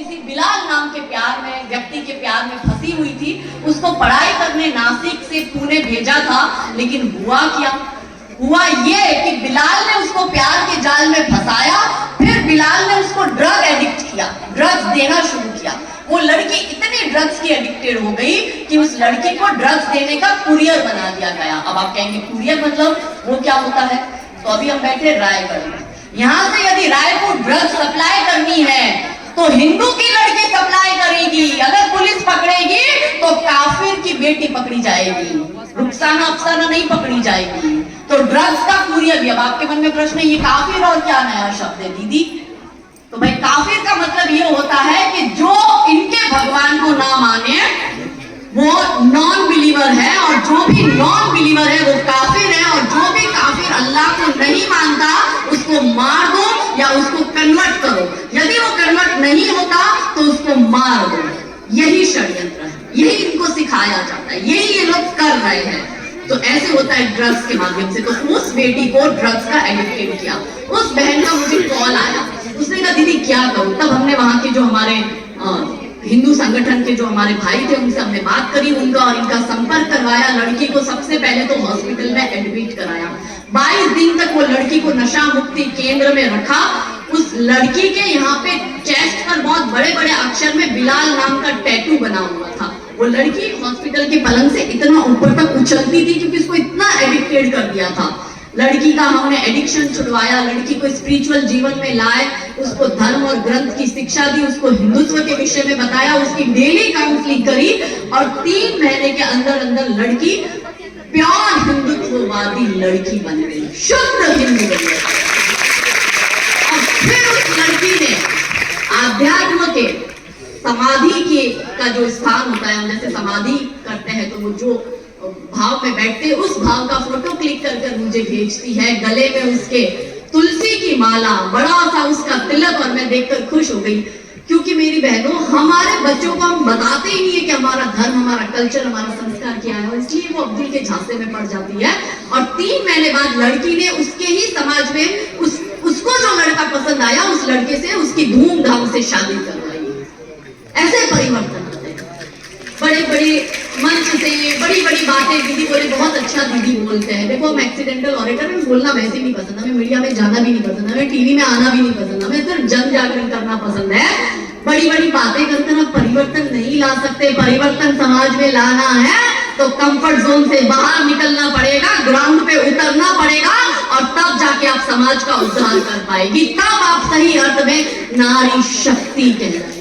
किसी बिलाल नाम के प्यार में, व्यक्ति के प्यार में फंसी हुई थी। उसको पढ़ाई करने नासिक से पुणे भेजा था, लेकिन हुआ क्या? हुआ ये कि बिलाल ने उसको प्यार के जाल में फंसाया। फिर बिलाल ने उसको ड्रग एडिक्ट किया, ड्रग्स देना शुरू किया। वो लड़की इतनी ड्रग्स की एडिक्टेड हो गई कि उस लड़की को ड्रग्स देने का कुरियर बना दिया गया। अब आप कहेंगे कुरियर मतलब वो क्या होता है? तो अभी हम बैठे रायगढ़ में। यहाँ से यदि रायपुर ड्रग्स सप्लाई करनी है तो हिंदू की लड़की सप्लाई करेगी। अगर पुलिस पकड़ेगी तो काफिर की बेटी पकड़ी जाएगी, रुखसाना अफसाना नहीं पकड़ी जाएगी। तो ड्रग्स का कुरियर भी। अब आपके मन में प्रश्न है, ये काफिर और क्या नया शब्द है दीदी? तो भाई काफिर का मतलब ये होता है कि जो इनके भगवान को ना माने वो नॉन बिलीवर है, और जो भी नॉन बिलीवर है वो काफिर है। और जो भी काफिर अल्लाह को नहीं मानता उसको मार दो या उसको कन्वर्ट करो। यदि वो कन्वर्ट नहीं होता तो उसको मार दो। यही षड्यंत्र है, यही इनको सिखाया जाता है, यही ये लोग कर रहे हैं। तो ऐसे होता है ड्रग्स के माध्यम से। तो उस बेटी को ड्रग्स का एडिक्टेड किया। उस बहन का मुझे कॉल आया, उसने कहा दीदी क्या करूं? तब हमने वहां के जो हमारे हिंदू संगठन के जो हमारे भाई थे उनसे हमने बात करी, उनका और इनका संपर्क करवाया। लड़की को सबसे पहले तो हॉस्पिटल में एडमिट कराया। 22 दिन तक वो लड़की को नशा मुक्ति केंद्र में रखा। उस लड़की के यहाँ पे चेस्ट पर बहुत बड़े बड़े अक्षर में बिलाल नाम का टैटू बना हुआ था। वो लड़की हॉस्पिटल के पलंग से इतना ऊपर तक उछलती थी क्योंकि उसको इतना एडिक्टेड कर दिया था। लड़की का हमने एडिक्शन छुड़वाया, लड़की को स्पिरिचुअल जीवन में लाए, उसको धर्म और ग्रंथ की शिक्षा दी, उसको हिंदुत्व के विषय में बताया, उसकी डेली काउंसलिंग करी। और 3 महीने के अंदर अंदर लड़की प्योर हिंदुत्ववादी लड़की बन गई, शुद्ध हिंदू बन गई। और फिर उस लड़की ने आध्यात्म के समाधि के का जो स्थान होता है, हम जैसे समाधि करते हैं तो वो जो भाव में बैठते, उस भाव का फोटो क्लिक कर मुझे भेजती है। गले में उसके तुलसी की माला, बड़ा सा उसका तिलक, और मैं देखकर खुश हो गई। क्योंकि मेरी बहनों, हमारे बच्चों को हम बताते ही नहीं है कि हमारा धर्म, हमारा कल्चर, हमारा संस्कार क्या है, और इसलिए वो अब्दुल के झांसे में पड़ जाती है। और 3 महीने बाद लड़की ने उसके ही समाज में उसको जो लड़का पसंद आया, उस लड़के से उसकी धूमधाम से शादी करवाई। ऐसे परिवर्तन होते हैं। बड़े बड़े मंच से बड़ी बड़ी बातें दीदी बोले, बहुत अच्छा दीदी बोलते हैं। देखो हम एक्सीडेंटल ऑरेटर, हमें बोलना वैसे नहीं पसंद, हमें मीडिया में जाना भी नहीं पसंद, हमें टीवी में आना भी नहीं पसंद, हमें सिर्फ जन जागरण करना पसंद है। बड़ी बड़ी बातें करते हम परिवर्तन नहीं ला सकते। परिवर्तन समाज में लाना है तो कंफर्ट जोन से बाहर निकलना पड़ेगा, ग्राउंड पे उतरना पड़ेगा, और तब जाके आप समाज का उद्धार कर पाएगी। तब आप सही अर्थ में नारी शक्ति कहलाएंगे।